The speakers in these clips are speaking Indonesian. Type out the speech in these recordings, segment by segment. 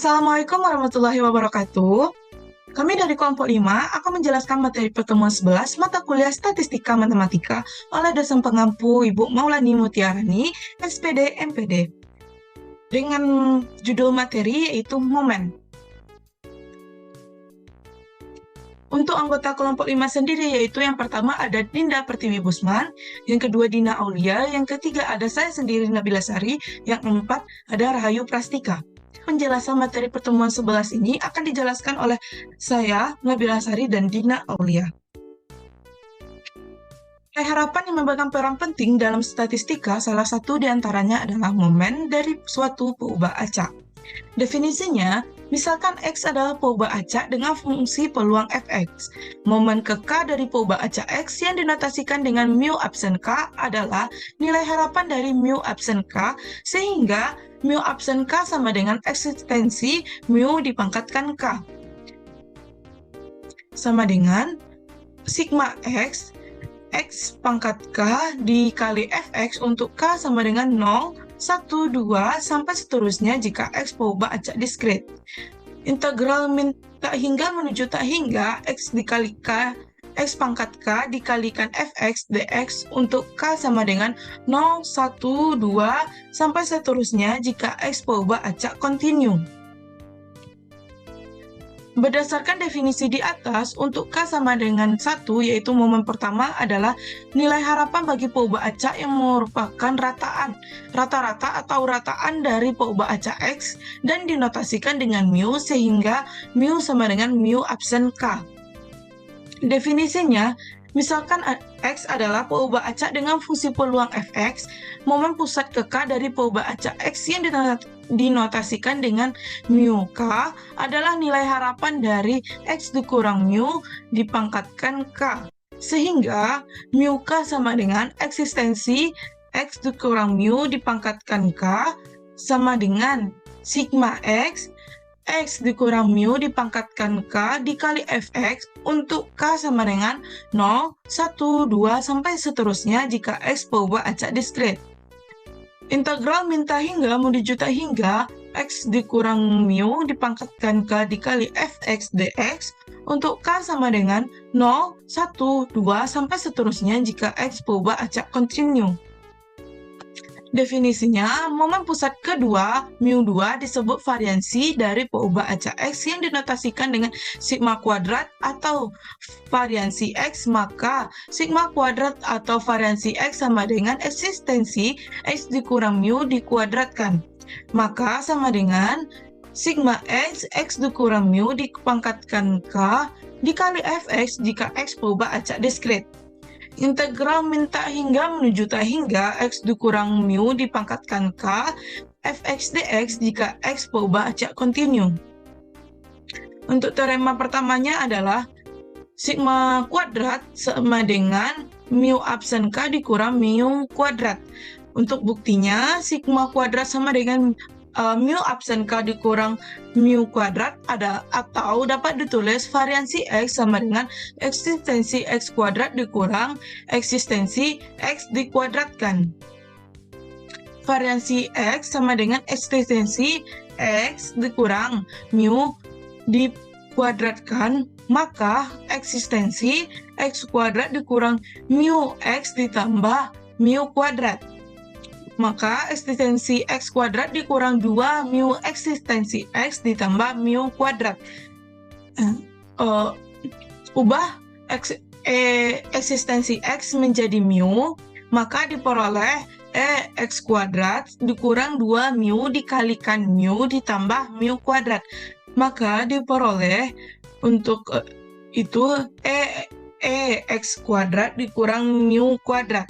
Assalamualaikum warahmatullahi wabarakatuh. Kami dari kelompok 5 akan menjelaskan materi pertemuan 11 mata kuliah Statistika Matematika oleh dosen pengampu Ibu Maulani Mutiarani, SPD MPD. Dengan judul materi yaitu momen. Untuk anggota kelompok 5 sendiri yaitu yang pertama ada Dinda Pertiwi Busman, yang kedua Dina Aulia, yang ketiga ada saya sendiri Nabila Sari, yang keempat ada Rahayu Prastika. Penjelasan materi pertemuan 11 ini akan dijelaskan oleh saya, Nabila Sari, dan Dina Aulia. Harapan yang memegang peran penting dalam statistika, salah satu diantaranya adalah momen dari suatu peubah acak. Definisinya, misalkan X adalah peubah acak dengan fungsi peluang fx. Momen ke K dari peubah acak X yang dinotasikan dengan mu absen K adalah nilai harapan dari mu absen K, sehingga mu absen K sama dengan eksistensi mu dipangkatkan K. Sama dengan sigma X, X pangkat K dikali Fx untuk K sama dengan 0, 1, 2, sampai seterusnya jika X peubah acak diskrit. Integral min tak hingga menuju tak hingga X dikali K, X pangkat K dikalikan Fx dx untuk K sama dengan 0, 1, 2, sampai seterusnya jika X peubah acak kontinu. Berdasarkan definisi di atas, untuk K sama dengan 1, yaitu momen pertama adalah nilai harapan bagi peubah acak yang merupakan rataan, rata-rata atau rataan dari peubah acak X dan dinotasikan dengan mu sehingga mu sama dengan mu absen K. Definisinya, misalkan X adalah peubah acak dengan fungsi peluang Fx, momen pusat ke K dari peubah acak X yang dinotasikan dengan mu K adalah nilai harapan dari X dikurang mu dipangkatkan K. Sehingga mu K sama dengan eksistensi X dikurang mu dipangkatkan K sama dengan sigma X, X dikurang mu dipangkatkan K dikali Fx untuk K sama dengan 0, 1, 2, sampai seterusnya jika X peubah acak diskrit. Integral min tak hingga menuju tak hingga X dikurang mu dipangkatkan K dikali Fx dx untuk K sama dengan 0, 1, 2, sampai seterusnya jika X peubah acak kontinu. Definisinya, momen pusat kedua, mu2, disebut variansi dari peubah acak X yang dinotasikan dengan sigma kuadrat atau variansi X, maka sigma kuadrat atau variansi X sama dengan eksistensi X dikurang mu dikuadratkan. Maka sama dengan sigma X, X dikurang mu dipangkatkan K, dikali Fx jika X peubah acak diskrit. Integral min tak hingga menuju tak hingga X dikurang mu dipangkatkan K, Fx dx jika X peubah acak kontinu. Untuk teorema pertamanya adalah sigma kuadrat sama dengan mu absen K dikurang mu kuadrat. Untuk buktinya, sigma kuadrat sama dengan mu absen K dikurang mu kuadrat atau dapat ditulis variansi X sama dengan eksistensi X kuadrat dikurang eksistensi X dikuadratkan. Variansi X sama dengan eksistensi X dikurang mu dikuadratkan, maka eksistensi X kuadrat dikurang mu X ditambah mu kuadrat. Maka eksistensi X kuadrat dikurang 2 mu eksistensi X ditambah mu kuadrat. Ubah eksistensi X menjadi mu, maka diperoleh X kuadrat dikurang 2 mu dikalikan mu ditambah mu kuadrat. Maka diperoleh untuk itu X kuadrat dikurang mu kuadrat.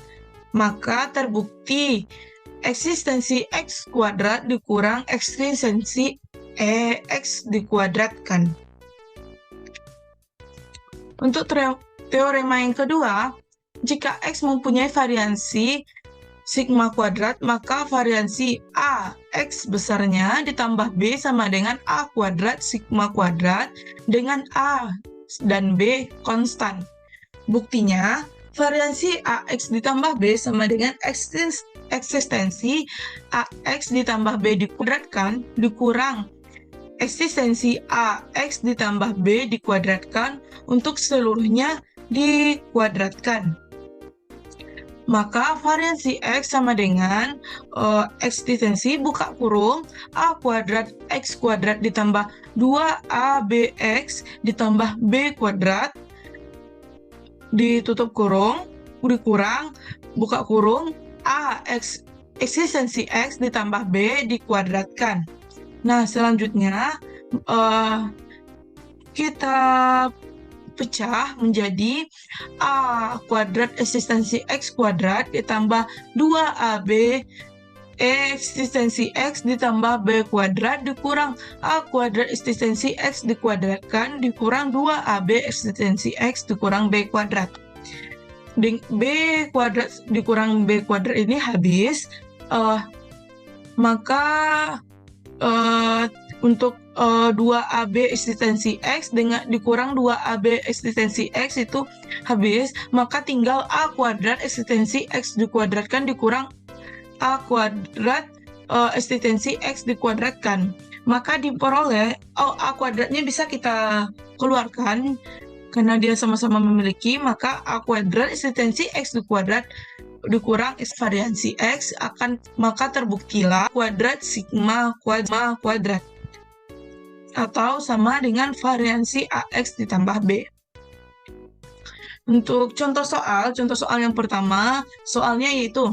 Maka terbukti eksistensi X kuadrat dikurang eksistensi X dikuadratkan. Untuk teorema yang kedua, jika X mempunyai variansi sigma kuadrat, maka variansi A X besarnya ditambah B sama dengan A kuadrat sigma kuadrat dengan A dan B konstan. Buktinya, variansi AX ditambah B sama dengan eksistensi AX ditambah B dikuadratkan dikurang eksistensi AX ditambah B dikuadratkan untuk seluruhnya dikuadratkan. Maka variansi X sama dengan eksistensi buka kurung A kuadrat X kuadrat ditambah 2ABX ditambah B kuadrat ditutup kurung dikurang buka kurung AX eksistensi X ditambah B dikuadratkan. Nah, selanjutnya kita pecah menjadi A kuadrat eksistensi X kuadrat ditambah 2AB eksistensi X ditambah B kuadrat dikurang A kuadrat eksistensi X dikuadratkan dikurang 2AB eksistensi X dikurang B kuadrat. B kuadrat dikurang B kuadrat ini habis, maka untuk 2AB eksistensi X dengan dikurang 2AB eksistensi X itu habis, maka tinggal A kuadrat eksistensi X dikuadratkan dikurang A kuadrat eksistensi X dikuadratkan. Maka diperoleh A kuadratnya bisa kita keluarkan karena dia sama-sama memiliki, maka A kuadrat eksistensi X dikuadrat dikurang variansi X maka terbuktilah kuadrat sigma kuadrat atau sama dengan variansi AX ditambah B. Untuk contoh soal yang pertama, soalnya yaitu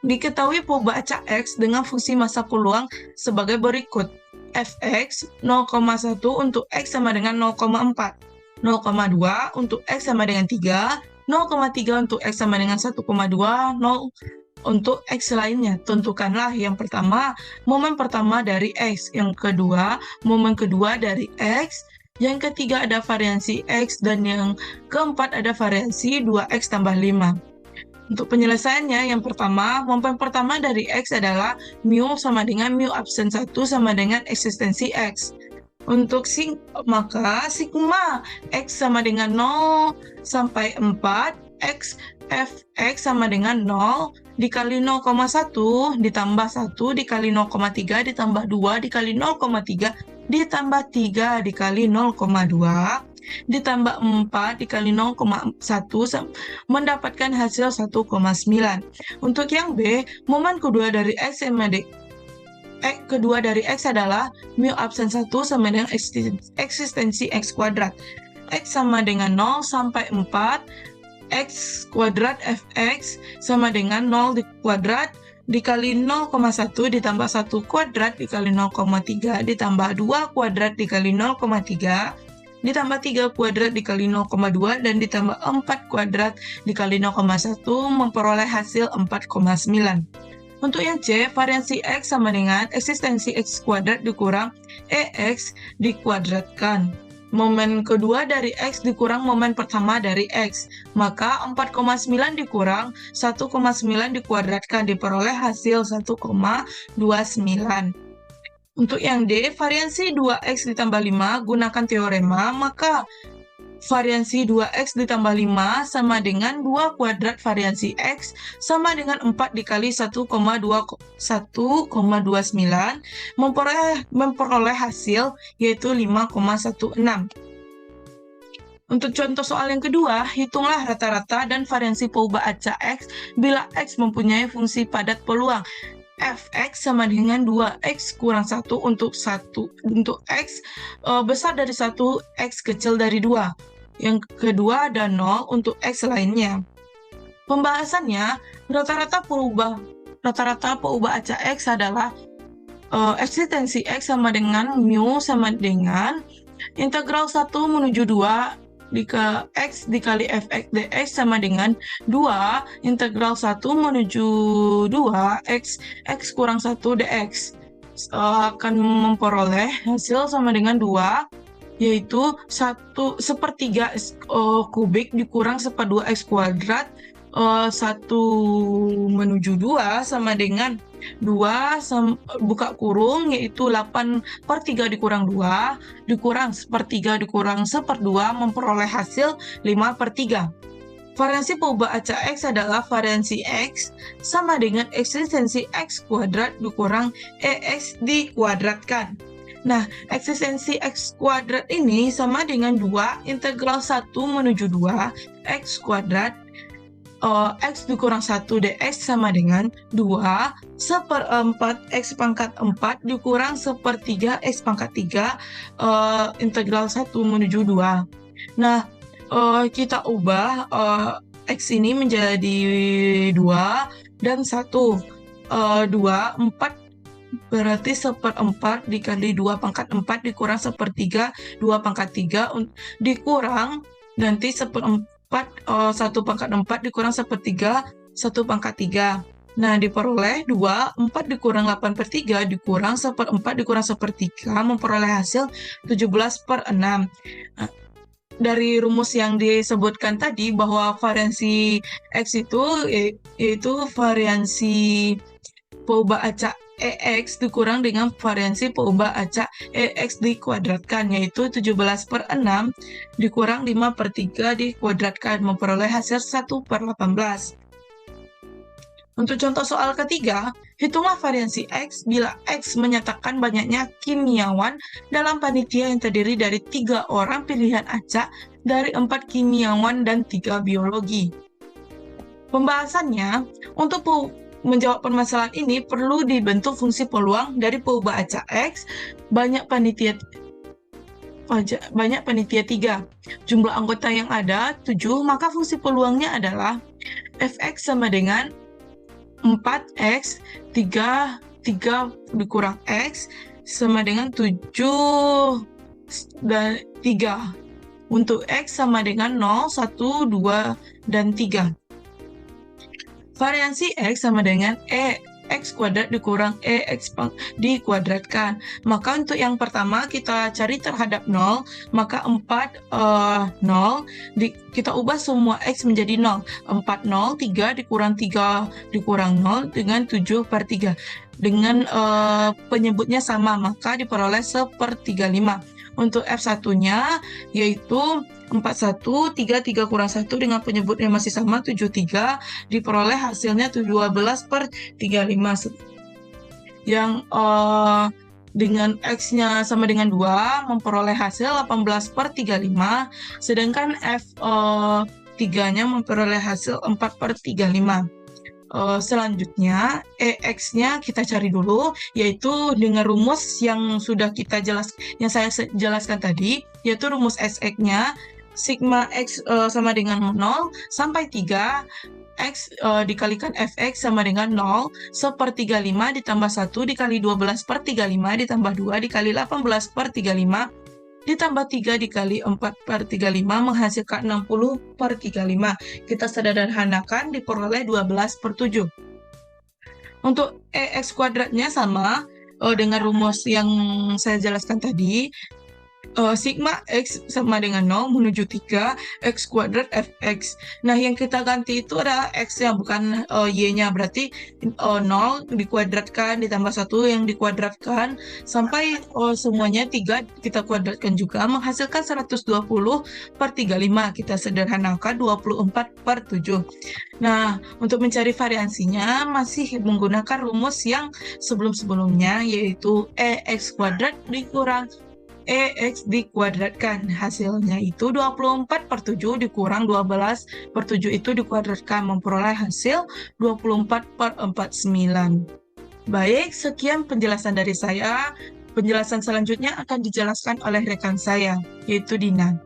diketahui pembaca X dengan fungsi massa peluang sebagai berikut. Fx 0,1 untuk X sama dengan 0,4, 0,2 untuk X sama dengan 3, 0,3 untuk X sama dengan 1,2, 0 untuk X lainnya. Tentukanlah yang pertama momen pertama dari X, yang kedua momen kedua dari X, yang ketiga ada variansi X, dan yang keempat ada variansi 2X tambah 5. Untuk penyelesaiannya, yang pertama, momen pertama dari X adalah mu sama dengan mu absen 1 sama dengan eksistensi X. Untuk maka sigma X sama dengan 0 sampai 4, X Fx sama dengan 0 dikali 0,1 ditambah 1 dikali 0,3 ditambah 2 dikali 0,3 ditambah 3 dikali 0,2 ditambah 4 dikali 0,1 mendapatkan hasil 1,9. Untuk yang B, momen kedua dari X sama kedua dari X adalah mu absen 1 sama dengan eksistensi X kuadrat. X sama dengan 0 sampai 4, X kuadrat Fx sama dengan 0 kuadrat dikali 0,1 ditambah 1 kuadrat dikali 0,3 ditambah 2 kuadrat dikali 0,3 ditambah 3 kuadrat dikali 0,2 dan ditambah 4 kuadrat dikali 0,1 memperoleh hasil 4,9. Untuk yang C, variansi X sama dengan eksistensi X kuadrat dikurang EX dikuadratkan. Momen kedua dari X dikurang momen pertama dari X, maka 4,9 dikurang 1,9 dikuadratkan diperoleh hasil 1,29. Untuk yang D, variansi 2X ditambah 5 gunakan teorema, maka variansi 2X ditambah 5 sama dengan 2 kuadrat variansi X sama dengan 4 dikali 1,29 memperoleh hasil yaitu 5,16. Untuk contoh soal yang kedua, hitunglah rata-rata dan variansi peubah acak X bila X mempunyai fungsi padat peluang. Fx sama dengan 2x kurang 1 untuk X besar dari 1, X kecil dari 2. Yang kedua ada 0 untuk X lainnya. Pembahasannya, rata-rata peubah acak X adalah eksistensi X sama dengan mu sama dengan integral 1 menuju 2 X dikali Fx dx sama dengan 2 integral 1 menuju 2 X kurang 1 dx akan memperoleh hasil sama dengan 2, yaitu 1/3 kubik dikurang 1/2 X kuadrat 1 menuju 2 sama dengan 2 buka kurung yaitu 8/3 dikurang 2 dikurang 1/3 dikurang 1/2 memperoleh hasil 5/3. Variansi peubah acak X adalah variansi X sama dengan eksistensi X kuadrat dikurang EX dikuadratkan. Nah, eksistensi X kuadrat ini sama dengan 2 integral 1 menuju 2 X kuadrat X dikurang 1 dx sama dengan 2 seperempat X pangkat 4 dikurang sepertiga X pangkat 3 integral 1 menuju 2. Nah, kita ubah X ini menjadi 2 dan 1. 2, 4 berarti seperempat dikali 2 pangkat 4 dikurang sepertiga 2 pangkat 3 dikurang nanti seperempat 1 pangkat 4 dikurang sepertiga 1 pangkat 3. Nah, diperoleh 2, 4 dikurang 8/3 dikurang seperempat dikurang sepertiga memperoleh hasil 17/6. Dari rumus yang disebutkan tadi bahwa variansi X itu yaitu variansi peubah acak EX dikurang dengan variansi peubah acak EX dikuadratkan, yaitu 17/6 dikurang 5/3 dikuadratkan, memperoleh hasil 1/18. Untuk contoh soal ketiga, hitunglah variansi X bila X menyatakan banyaknya kimiawan dalam panitia yang terdiri dari 3 orang pilihan acak dari 4 kimiawan dan 3 biologi. Pembahasannya, untuk menjawab permasalahan ini perlu dibentuk fungsi peluang dari peubah acak X banyak panitia 3. Jumlah anggota yang ada 7, maka fungsi peluangnya adalah fx sama dengan 4x 3 dikurang x sama dengan 7 dan 3. Untuk x sama dengan 0, 1, 2, dan 3. Variansi X sama dengan X kuadrat dikurang X dikuadratkan. Maka untuk yang pertama kita cari terhadap 0, maka 4, 0, kita ubah semua X menjadi 0. 4, 0, 3 dikurang 3 dikurang 0 dengan 7/3. Dengan penyebutnya sama, maka diperoleh 1/35. Untuk F1-nya yaitu 41, 3 kurang 1 dengan penyebutnya masih sama 73, diperoleh hasilnya 12/35. Yang dengan X-nya sama dengan 2 memperoleh hasil 18/35, sedangkan F3-nya memperoleh hasil 4/35. Selanjutnya EX-nya kita cari dulu, yaitu dengan rumus yang sudah yang saya jelaskan tadi, yaitu rumus SX-nya sigma X sama dengan 0 sampai 3 X dikalikan Fx sama dengan 0 1/35 ditambah 1 dikali 12/35 ditambah 2 dikali 18/35 ditambah 3 dikali 4/35 menghasilkan 60/35. Kita sederhanakan diperoleh 12/7. Untuk EX kuadratnya sama dengan rumus yang saya jelaskan tadi. Sigma X sama dengan 0 menuju 3 X kuadrat Fx. Nah, yang kita ganti itu adalah X-nya, bukan Y-nya. Berarti 0 dikuadratkan ditambah 1 yang dikuadratkan sampai semuanya 3 kita kuadratkan juga menghasilkan 120/35. Kita sederhanakan 24/7. Nah, untuk mencari variansinya masih menggunakan rumus yang sebelum-sebelumnya, yaitu EX kuadrat dikurang EX dikuadratkan. Hasilnya itu 24/7 dikurang 12/7 itu dikuadratkan, memperoleh hasil 24/49. Baik, sekian penjelasan dari saya. Penjelasan selanjutnya akan dijelaskan oleh rekan saya, yaitu Dina.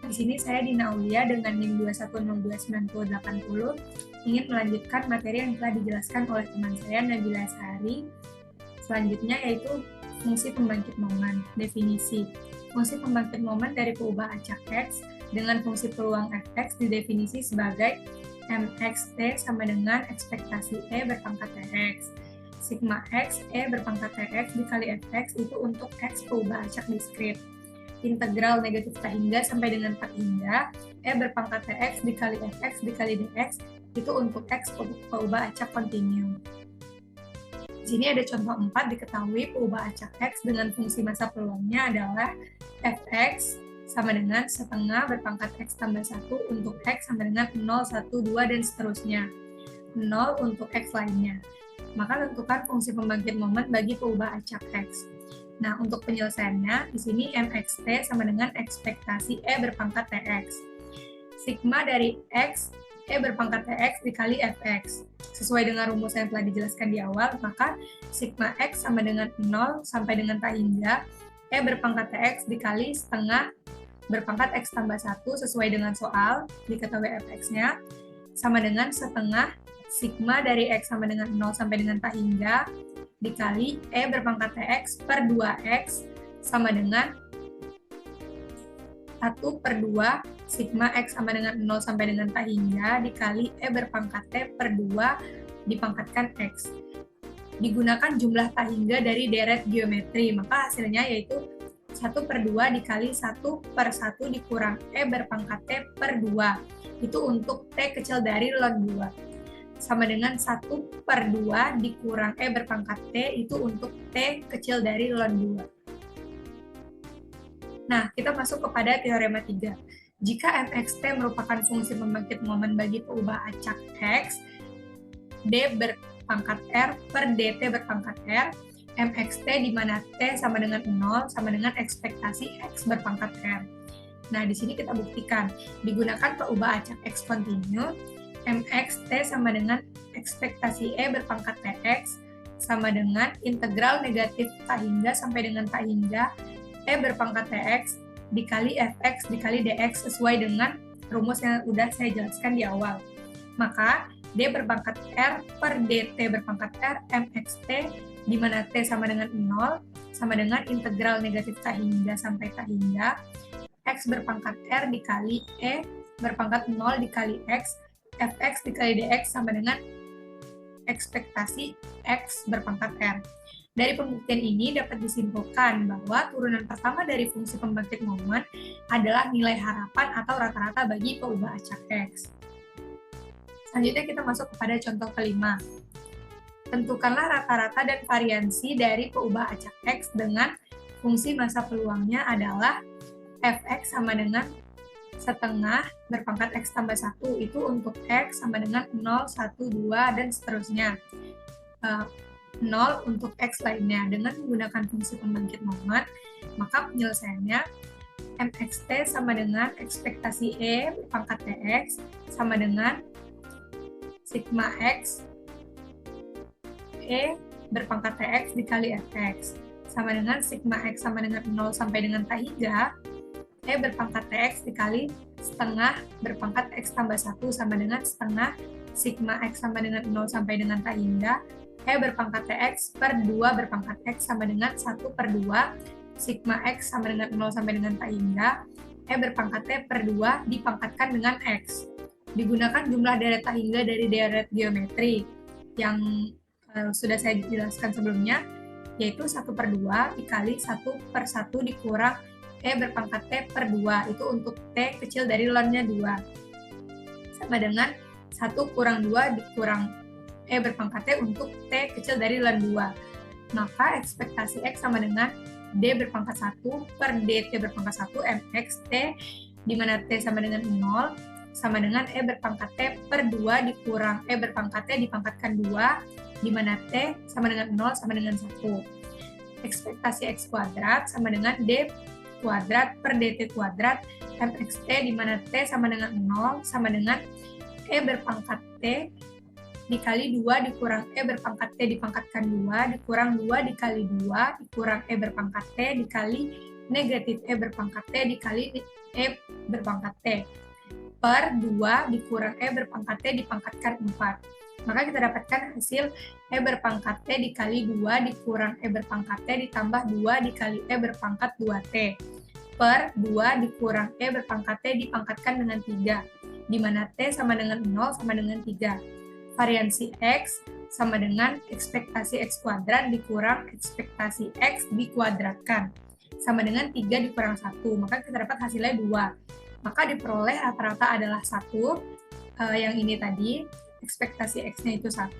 Di sini saya Dina Aulia dengan NIM 2102980 ingin melanjutkan materi yang telah dijelaskan oleh teman saya Nabila Sari. Selanjutnya yaitu fungsi pembangkit momen. Definisi. Fungsi pembangkit momen dari peubah acak X dengan fungsi peluang Fx didefinisi sebagai mxt sama dengan ekspektasi E berpangkat Tx. Sigma X E berpangkat Tx dikali Fx itu untuk X peubah acak diskrit. Integral negatif tak hingga sampai dengan 4 hingga E berpangkat Tx dikali Fx dikali dx itu untuk X peubah acak kontinu. Di sini ada contoh 4, diketahui peubah acak X dengan fungsi masa peluangnya adalah Fx sama dengan setengah berpangkat X tambah 1 untuk X sama dengan 0, 1, 2, dan seterusnya. 0 untuk X lainnya. Maka tentukan fungsi pembangkit momen bagi peubah acak X. Nah, untuk penyelesaiannya, di sini MXT sama dengan ekspektasi E berpangkat TX. Sigma dari X, E berpangkat TX dikali Fx. Sesuai dengan rumus yang telah dijelaskan di awal, maka sigma X sama dengan 0 sampai dengan tak hingga E berpangkat TX dikali setengah berpangkat X tambah 1 sesuai dengan soal, diketahui Fx-nya, sama dengan setengah sigma dari X sama dengan 0 sampai dengan tak hingga dikali E berpangkat TX per 2X sama dengan 1 per 2 sigma X sama dengan 0 sampai dengan tak hingga dikali E berpangkat T per 2 dipangkatkan X. Digunakan jumlah tak hingga dari deret geometri, maka hasilnya yaitu 1 per 2 dikali 1 per 1 dikurang E berpangkat T per 2. Itu untuk T kecil dari ln 2. Sama dengan 1 per 2 dikurang E berpangkat T itu untuk T kecil dari ln 2. Nah, kita masuk kepada teorema 3. Jika MXT merupakan fungsi pembangkit momen bagi peubah acak X, D berpangkat R per DT berpangkat R, MXT di mana T sama dengan 0 sama dengan ekspektasi X berpangkat R. Nah, di sini kita buktikan, digunakan peubah acak X kontinu, MXT sama dengan ekspektasi E berpangkat TX sama dengan integral negatif tak hingga sampai dengan tak hingga E berpangkat TX dikali Fx dikali dx sesuai dengan rumus yang sudah saya jelaskan di awal. Maka D berpangkat R per DT berpangkat R MXT di mana T sama dengan 0 sama dengan integral negatif tak hingga sampai tak hingga X berpangkat R dikali E berpangkat 0 dikali X Fx dikali dx sama dengan ekspektasi X berpangkat R. Dari pembuktian ini dapat disimpulkan bahwa turunan pertama dari fungsi pembangkit momen adalah nilai harapan atau rata-rata bagi peubah acak X. Selanjutnya kita masuk kepada contoh kelima. Tentukanlah rata-rata dan variansi dari peubah acak X dengan fungsi masa peluangnya adalah Fx sama dengan setengah berpangkat X tambah 1 itu untuk X sama dengan 0, 1, 2, dan seterusnya. 0 untuk X lainnya. Dengan menggunakan fungsi pembangkit momen, maka penyelesaiannya MXT sama dengan ekspektasi E berpangkat TX sama dengan sigma X E berpangkat TX dikali Fx sama dengan sigma X sama dengan 0 sampai dengan tak hingga E berpangkat TX dikali setengah berpangkat X tambah 1 sama dengan setengah sigma X sama dengan 0 sampai dengan tak hingga E berpangkat TX per 2 berpangkat X sama dengan 1 per 2 sigma X sama dengan 0 sampai dengan tak hingga E berpangkat T per 2 dipangkatkan dengan X. Digunakan jumlah deret tak hingga dari deret geometri yang sudah saya jelaskan sebelumnya, yaitu 1 per 2 dikali 1 per 1 dikurang E berpangkat T per 2, itu untuk T kecil dari ln-nya 2. Sama dengan 1 kurang 2 dikurang E berpangkat T untuk T kecil dari ln 2. Maka ekspektasi X sama dengan D berpangkat 1 per DT berpangkat 1 MX T, di mana T sama dengan 0, sama dengan E berpangkat T per 2 dikurang E berpangkat T dipangkatkan 2, di mana T sama dengan 0 sama dengan 1. Ekspektasi X kuadrat sama dengan D kuadrat per DT kuadrat MXT, di mana T sama dengan 0 sama dengan E berpangkat T dikali 2 dikurang E berpangkat T dipangkatkan 2 dikurang 2 dikali 2 dikurang E berpangkat T dikali negatif E berpangkat T dikali E berpangkat T per 2 dikurang E berpangkat T dipangkatkan 4. Maka kita dapatkan hasil E berpangkat T dikali 2 dikurang E berpangkat T ditambah 2 dikali E berpangkat 2T per 2 dikurang E berpangkat T dipangkatkan dengan 3, di mana T sama dengan 0 sama dengan 3. Variansi X sama dengan ekspektasi X kuadrat dikurang ekspektasi X dikuadratkan, sama dengan 3 dikurang 1, maka kita dapat hasilnya 2. Maka diperoleh rata-rata adalah 1, yang ini tadi, ekspektasi X-nya itu 1,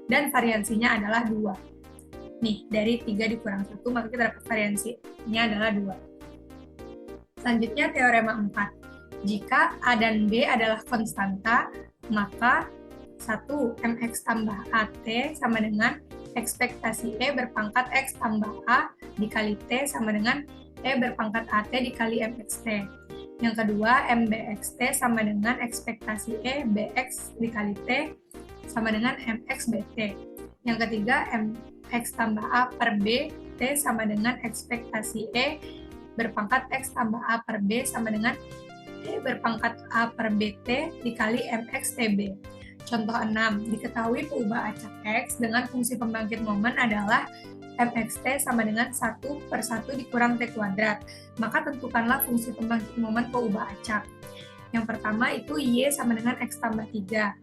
dan variansinya adalah 2. Nih, dari 3 dikurang 1, maka kita dapat variansinya adalah 2. Selanjutnya teorema 4. Jika A dan B adalah konstanta, maka 1. MX tambah AT sama dengan ekspektasi E berpangkat X tambah A dikali T sama dengan E berpangkat AT dikali MXT. Yang kedua, MBXT sama dengan ekspektasi E BX dikali T sama dengan MXBT. Yang ketiga, MX tambah A per B T sama dengan ekspektasi E berpangkat X tambah A per B sama dengan E berpangkat A per BT dikali MXTB. Contoh 6, diketahui peubah acak X dengan fungsi pembangkit momen adalah MXT sama dengan 1 per 1 dikurang T kuadrat. Maka tentukanlah fungsi pembangkit momen peubah acak. Yang pertama itu Y sama dengan X tambah 3.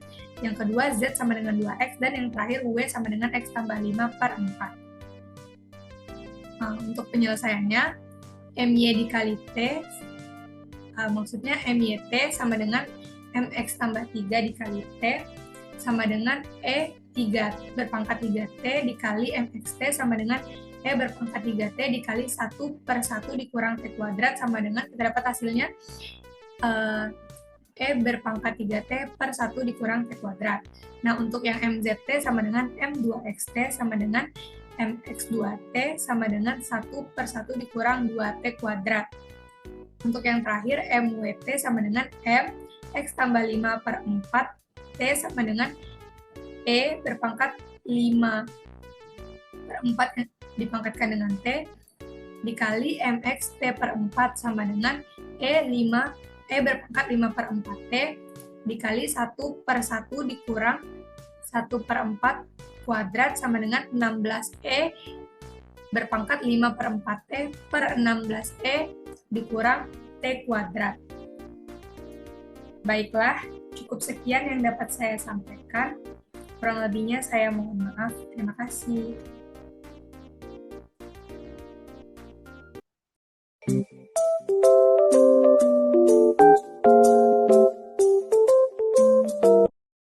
Yang kedua Z sama dengan 2X. Dan yang terakhir W sama dengan X tambah 5 per 4. Nah, untuk penyelesaiannya, MY dikali T, maksudnya MYT sama dengan MX tambah 3 dikali T sama dengan E 3 berpangkat 3T dikali MXT sama dengan E berpangkat 3T dikali 1 per 1 dikurang T kuadrat sama dengan, kita dapat hasilnya E berpangkat 3T per 1 dikurang T kuadrat. Nah, untuk yang MZT sama dengan M2XT sama dengan MX2T sama dengan 1 per 1 dikurang 2T kuadrat. Untuk yang terakhir, MWT sama dengan M X tambah 5 per 4 T sama dengan E berpangkat 5 per 4 dipangkatkan dengan T dikali MX T per 4 sama dengan E berpangkat 5 per 4 T dikali 1 per 1 dikurang 1 per 4 kuadrat sama dengan 16E berpangkat 5 per 4T per 16E dikurang T kuadrat. Baiklah, cukup sekian yang dapat saya sampaikan. Kurang lebihnya saya mohon maaf. Terima kasih.